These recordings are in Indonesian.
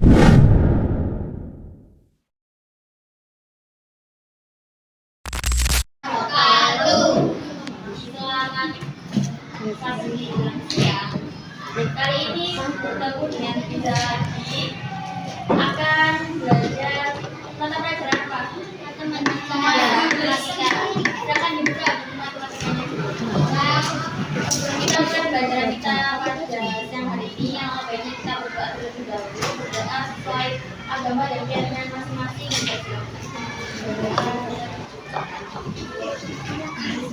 Halo, selamat pagi dan siang. Kali ini bertemu dengan kita lagi akan belajar mata pelajaran apa? Matematika. Silakan dibuka buku matematikanya. Kita mulai pelajaran kita pada siang hari ini. Yang apa kita berdoa terlebih dahulu, berdoa sesuai agama dan keyakinan masing-masing.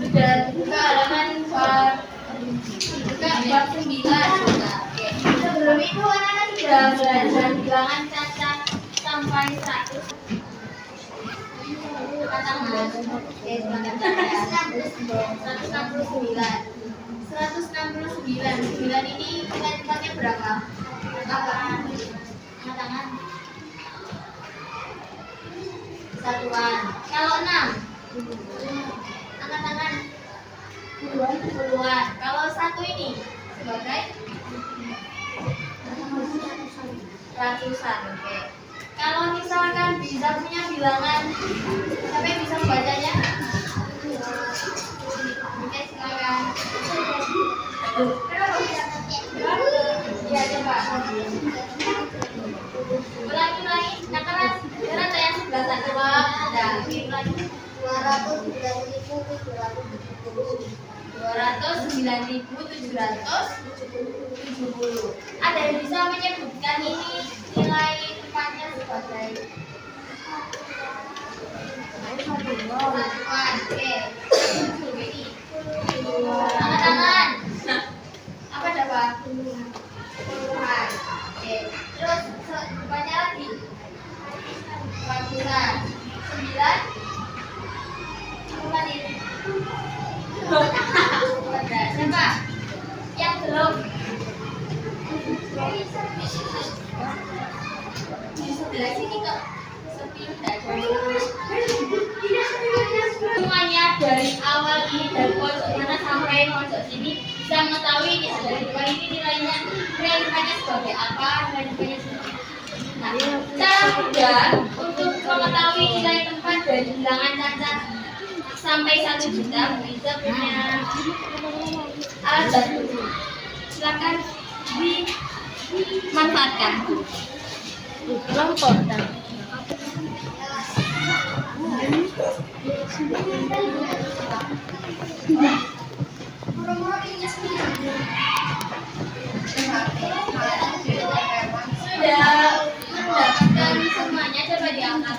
Sudah buka halaman bab 9. Oke. Sebelum itu anak-anak sudah belajar bilangan cacat sampai 100. Oke, silakan catat ya. 169. 169. 9 ini nilai-nilainya berapa? Apaan? Angkat tangan. Satuan. Kalau 6? Angkat tangan. Puluhan. Kalau 1 ini sebagai ratusan. Oke. Kalau misalkan bisa punya bilangan, siapa yang bisa membacanya? Oke, silakan. Iya, coba. Ulangi. Nah, karena saya sebelah satu. Nah, ulangi. 209.770. Ada yang bisa menyebutkan ini nilai tempatnya sebagai satuan? Oke. Angkat tangan. Apa coba? Puluhan. Oke. Terus depannya lagi ratusan. 9. Apa nih? Siapa yang belum? Di sebelah sini kok sepi semuanya dari awal ini, dari pojok mana sampai pojok sini bisa mengetahui ini ada nilai ini nilainya sebagai apa, nilainya sebagai. Nah, cara mudah untuk mengetahui nilai tempat dari bilangan cacat sampai 1 juta bisa punya alat bantu. Silakan dimanfaatkan. Lampaukan. Sudah mendapatkan semuanya, coba diangkat.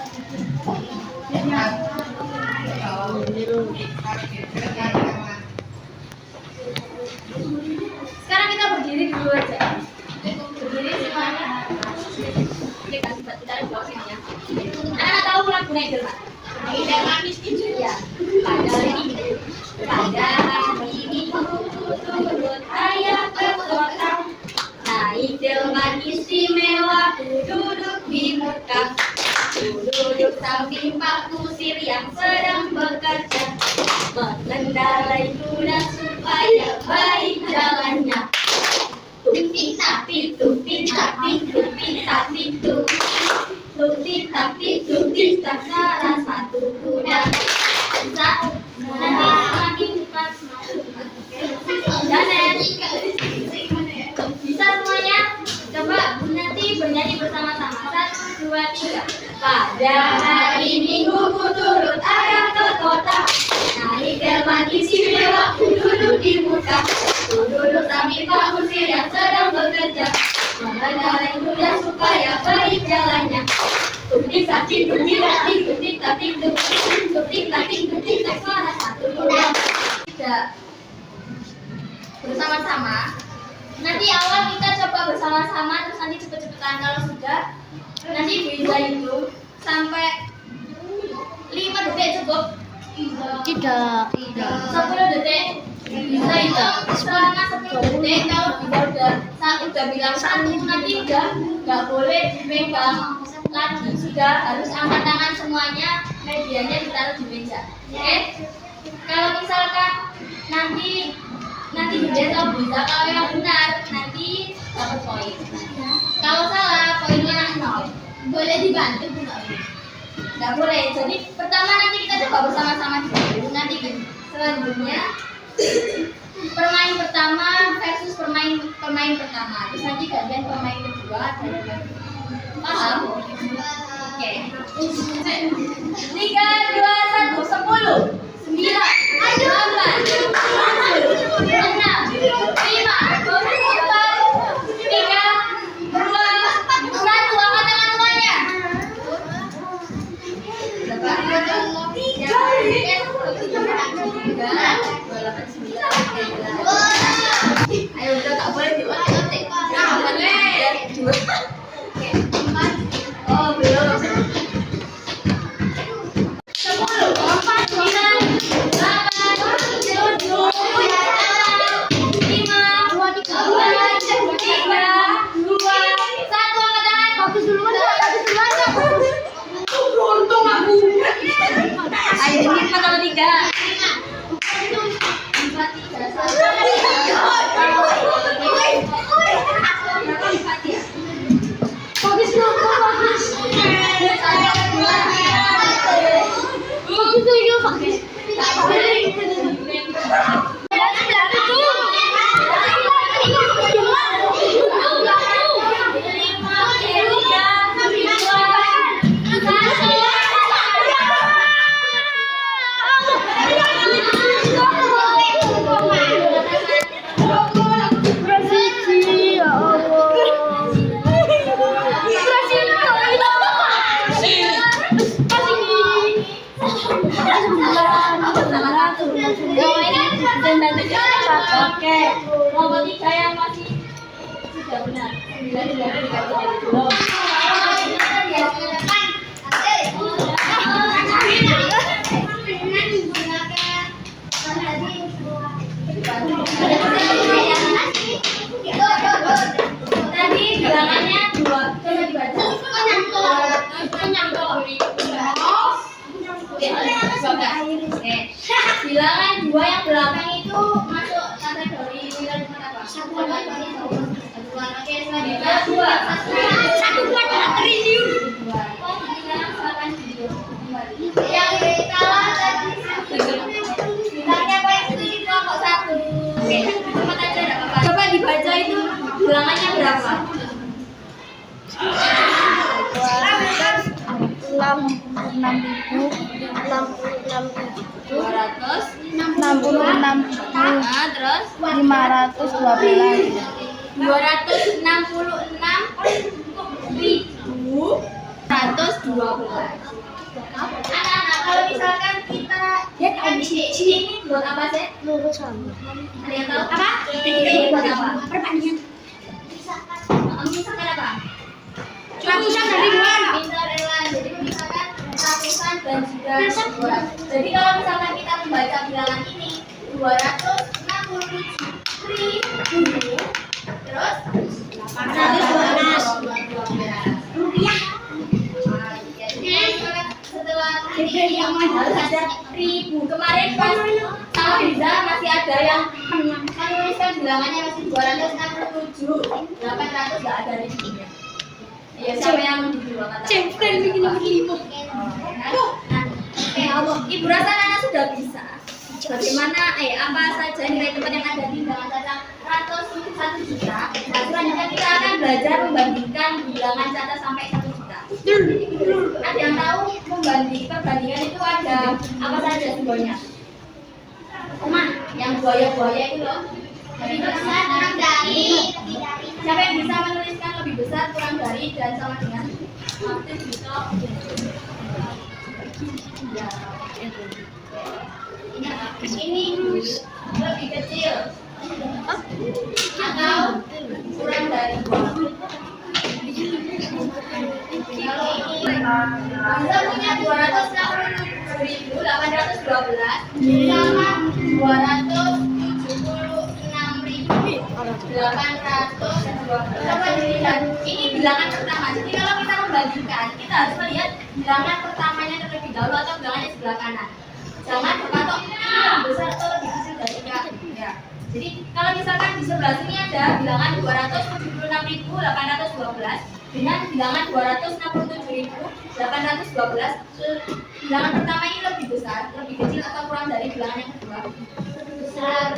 Sekarang kita berdiri dulu aja. Berdiri semuanya. Kita buat sini ya. Anak tahu lagu Nigel Pak? Nigel manis itu ya. Pada hari ini turut ayah ke kota. Nigel manis istimewa duduk di muka. Duduk samping Pak Kusir yang sedang bekerja mengendarai kuda supaya baik jalannya. Tupi tapi tak salah satu kuda. Bisa semuanya? Coba nanti bernyanyi bersama-sama. 1, 2, 3. Pada hari Minggu ku turut ayah ke kota. Naik delman istimewa ku duduk di muka. Ku duduk samping Pak Kusir yang sedang bekerja mengendarai kuda supaya baik jalannya. Tutik tatik tak salah satu kuda. Tidak bersama-sama. Nanti awal kita coba bersama-sama, terus nanti cepet-cepetan. Kalau sudah, nanti bisa itu sampai 5 detik cukup. Tidak. 10 detik bisa itu. Selama 10 detik kalau udah bilang 1, nanti udah nggak boleh dipegang lagi. Sudah harus angkat tangan semuanya, medianya ditaruh di meja. Oke? Kalau misalkan nanti besok bisa, kalau yang benar nanti dapat poin. Kalau salah poinnya 0. Boleh dibantu Bu? Nggak boleh. Jadi pertama nanti kita coba bersama-sama dulu. Nanti selanjutnya permain pertama versus pemain pertama. Terus nanti gantian pemain kedua dan paham? Oke. 3, 2, 1, 10, 9, 8, 7, 6, 5, 4, 3, 2, 1, angkat tangan semuanya. Ayo udah tak boleh diotek-otek. Boleh. Oh belum. 10, 4, 9, 8, 7, 6, 5, 4, 3, 2, 1. Angkat tangan. Bagus duluan, bagus duluan. Beruntung aku. Ayo ini 4 atau 3. 4, 3, 1. Bagus dulu, bagus. Bagus dulu, bagus. Oke, nomor 3 yang masih sudah benar. 9 sudah belum. Tadi bilangannya 2. Coba dibaca. Bilangan 2 yang belakang itu masuk kategori nilai apa? 1 triliun. Yang salah tadi bilangnya apa yang setuju kelompok 1. Oke, cepat aja enggak apa-apa. Coba dibaca itu bilangannya berapa? 66.266 Terus 512. 266.112. Anak-anak, kalau misalkan kita kan ini buat apa sih? Lurusan. Ada yang tahu apa? Ini buat apa? Perbandingan. Misalkan apa? Ratusan dan ribuan. Pintar Elan. Jadi misalkan ratusan dan juga ribuan. Jadi kalau misalkan kita membaca bilangan ini 267.000 terus 812 rupiah. Setelah ini harus ada ribu. Kemarin pas sama Riza masih ada yang menuliskan bilangannya masih 267, 800 nggak ada ribunya. Ya siapa yang menjual kata? Bukan bikin nomor 5. Ibu rasa Nana sudah bisa. Bagaimana apa saja nilai tempat yang ada di bilangan cacat ratus 1 juta. Nah, selanjutnya kita akan belajar membandingkan bilangan cacat sampai 1 juta. Ada yang tahu perbandingan itu ada apa saja simbolnya? Oma, yang buaya-buaya itu loh. Lebih besar, kurang dari. Siapa yang bisa menuliskan lebih besar, kurang dari, dan sama dengan aktif gitu? Ya. Ini lebih kecil atau kurang dari. Kalau ini bisa punya 267.812 sama 276.812. Ini bilangan pertama. Jadi kalau kita membandingkan, kita harus melihat bilangan pertamanya terlebih dahulu atau bilangannya sebelah kanan. Jangan berpatok ini lebih besar atau lebih kecil dari ya. Jadi kalau misalkan di sebelah sini ada bilangan 276.812 dengan bilangan 267.812. Bilangan pertama ini lebih besar, lebih kecil atau kurang dari bilangan yang kedua? Besar.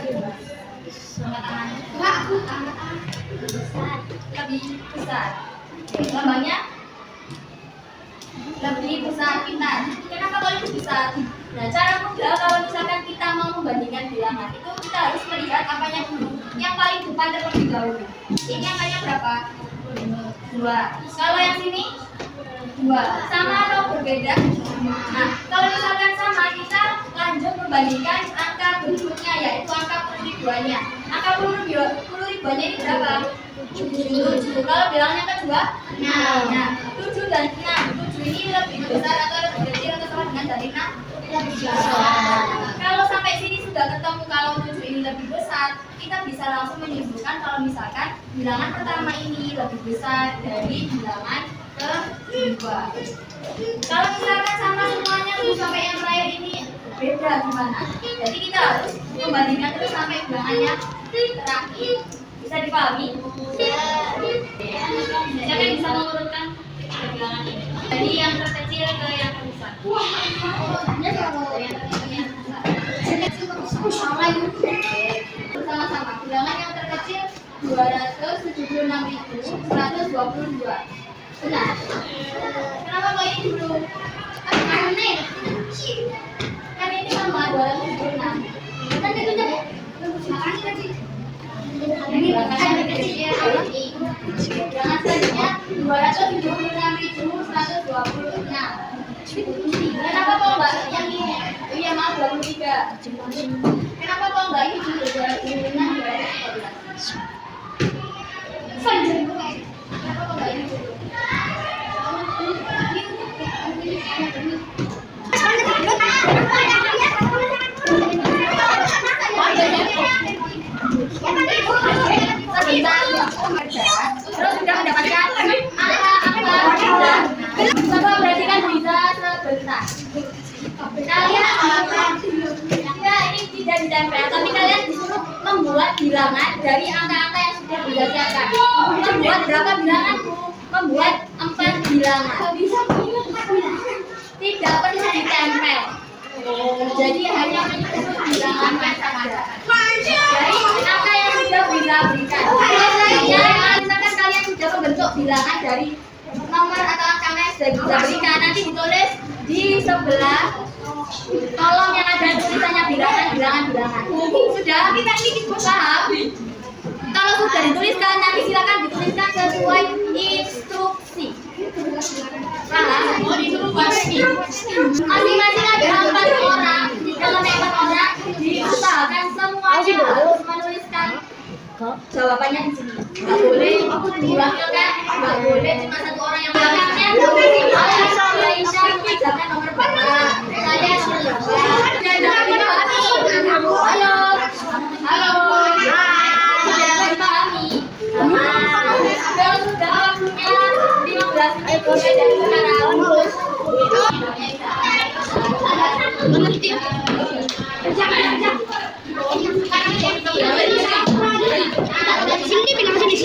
Angkat tangan. Enggak, aku angkat. Besar. Lebih besar. Oke, lambangnya lebih besar kita. Kenapa kalau lebih besar? Nah, cara mudah kalau misalkan kita mau membandingkan bilangan itu kita harus melihat apanya dulu. Yang paling depan terlebih dahulu. Ini angkanya berapa? 2. Kalau yang sini 2. Sama atau berbeda? Nah, kalau misalkan sama, kita lanjut membandingkan angka berikutnya, yaitu angka puluh ribuannya. Angka puluh ribuannya ini berapa? 7. Kalau bilangnya kedua 6. Nah, 7 dan 6. 7 ini lebih besar atau lebih kecil atau sama dengan dari 6? Lebih besar. Kalau sampai sini sudah ketemu kalau 7 ini lebih besar, kita bisa langsung menyimpulkan kalau misalkan bilangan pertama ini lebih besar dari bilangan kedua. Kalau misalkan sama semuanya terus sampai yang terakhir ini beda gimana? Jadi kita harus membandingkan terus sampai bilangannya terakhir. Bisa dipahami? Siapa yang bisa mengurutkan bilangan ini? Dari yang terkecil ke yang terbesar. Dari yang terkecil ke yang terbesar. Sama-sama. Bilangan yang terkecil 276.122. Benar. Kenapa kok ini dulu? Aneh. Kan ini sama 276. Kan itu jadi. Sekarang tadi. Ini bilangan terkecil. Bilangan selanjutnya 276.126. Kenapa kok enggak yang ini? Iya, maaf 23. Kenapa kok enggak ini dulu 276? Kenapa kok enggak ini dulu? Terus sudah mendapatkan angka coba perhatikan bisa sebentar. Kalian ya ini tidak ditempel, tapi kalian disuruh membuat bilangan dari angka-angka yang sudah Bunda siapkan. Membuat berapa bilangan? Membuat 4 bilangan. Tidak perlu ditempel. Jadi hanya menyusun bilangan saja. Dari angka yang sudah Bunda berikan. Misalkan kalian sudah membentuk bilangan dari nomor atau angka yang sudah Bunda berikan, nanti ditulis di sebelah kolom yang ada tulisannya bilangan. Sudah? Paham? Kalau sudah dituliskan, nanti silakan dituliskan sesuai instruksi. Paham? Masing-masing ada 4 orang. Dalam 4 orang diusahakan semuanya harus menuliskan jawabannya di sini. Nggak boleh diwakilkan, nggak boleh cuma 1 orang yang belakangnya. Aisyah mengajarkan nomor berapa? Saya nomor berapa? Halo. Sudah dipahami? Kalau sudah waktunya 15 menit mulai dari sekarang. Sini bilang sini.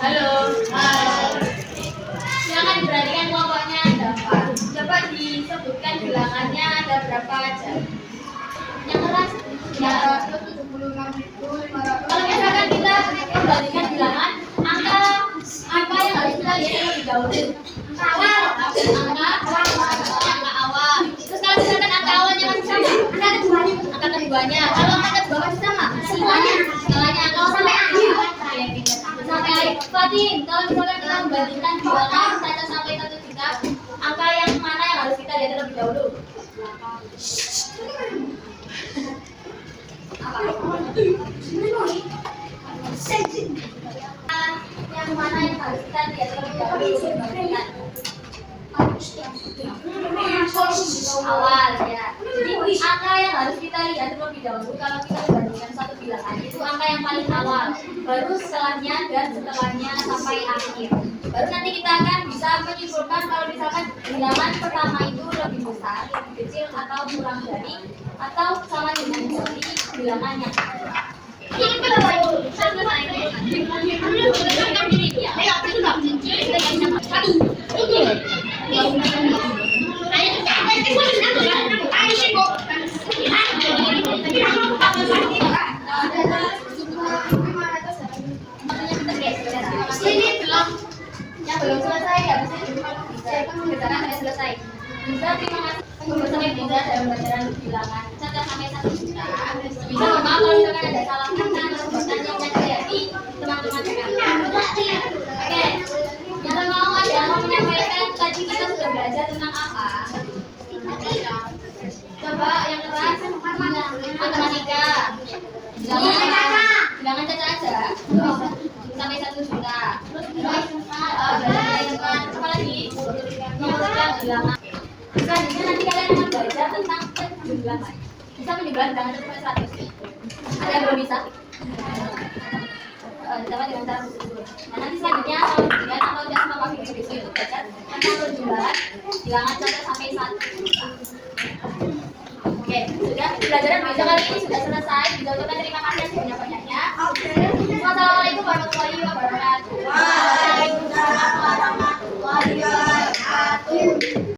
Halo. Silakan diperhatikan kelompoknya ada 4. Coba disebutkan bilangannya ada berapa aja. Yang keras ya 76.500. Kalau misalkan kita membandingkan bilangan, angka apa yang harus kita lihat terlebih dahulu? Angka awal. Terus kalau misalkan angka awalnya masih sama, angka keduanya. Kalau angka kedua masih sama, semuanya. Kalau sampai akhir sampai akhir. Fatin, kalau misalkan kita membandingkan bilangan saja sampai 1 juta, angka yang mana yang harus kita lihat terlebih dahulu? Apa? harus kita lihat terlebih dahulu dengan awal ya. Jadi angka yang harus kita lihat terlebih dahulu kalau kita membandingkan satu bilangan itu angka yang paling awal, baru setelahnya dan setelahnya sampai akhir. Baru nanti kita akan bisa menyimpulkan kalau misalkan bilangan pertama itu lebih besar, lebih kecil atau kurang dari atau sama dengan dari bilangan yang kedua. Yang belum selesai ya, bisa selesai. Bisa terima kasih bersama Bunda dalam pelajaran bilangan 1 sampai 1 juta. Bisa maaf kalau misalkan ada salah kata atau pertanyaan yang terjadi teman-teman sekalian. Oke, yang mau ada yang mau menyampaikan tadi kita sudah belajar tentang apa? Coba yang keras matematika. Bilangan caca aja sampai 1 juta. Terus apa lagi? Menyebutkan bilangan. Selanjutnya nanti kalian akan belajar tentang penjumlahan. Bisa menjumlah bilangan sampai 100. Ada yang belum bisa? Dapat dengan cara tersebut. Nah nanti selanjutnya kalau kalian atau tidak semua video besok itu belajar tentang penjumlahan bilangan 1 sampai 1 juta. Oke, sudah pelajaran video kali ini sudah selesai. Bisa ucapkan terima kasih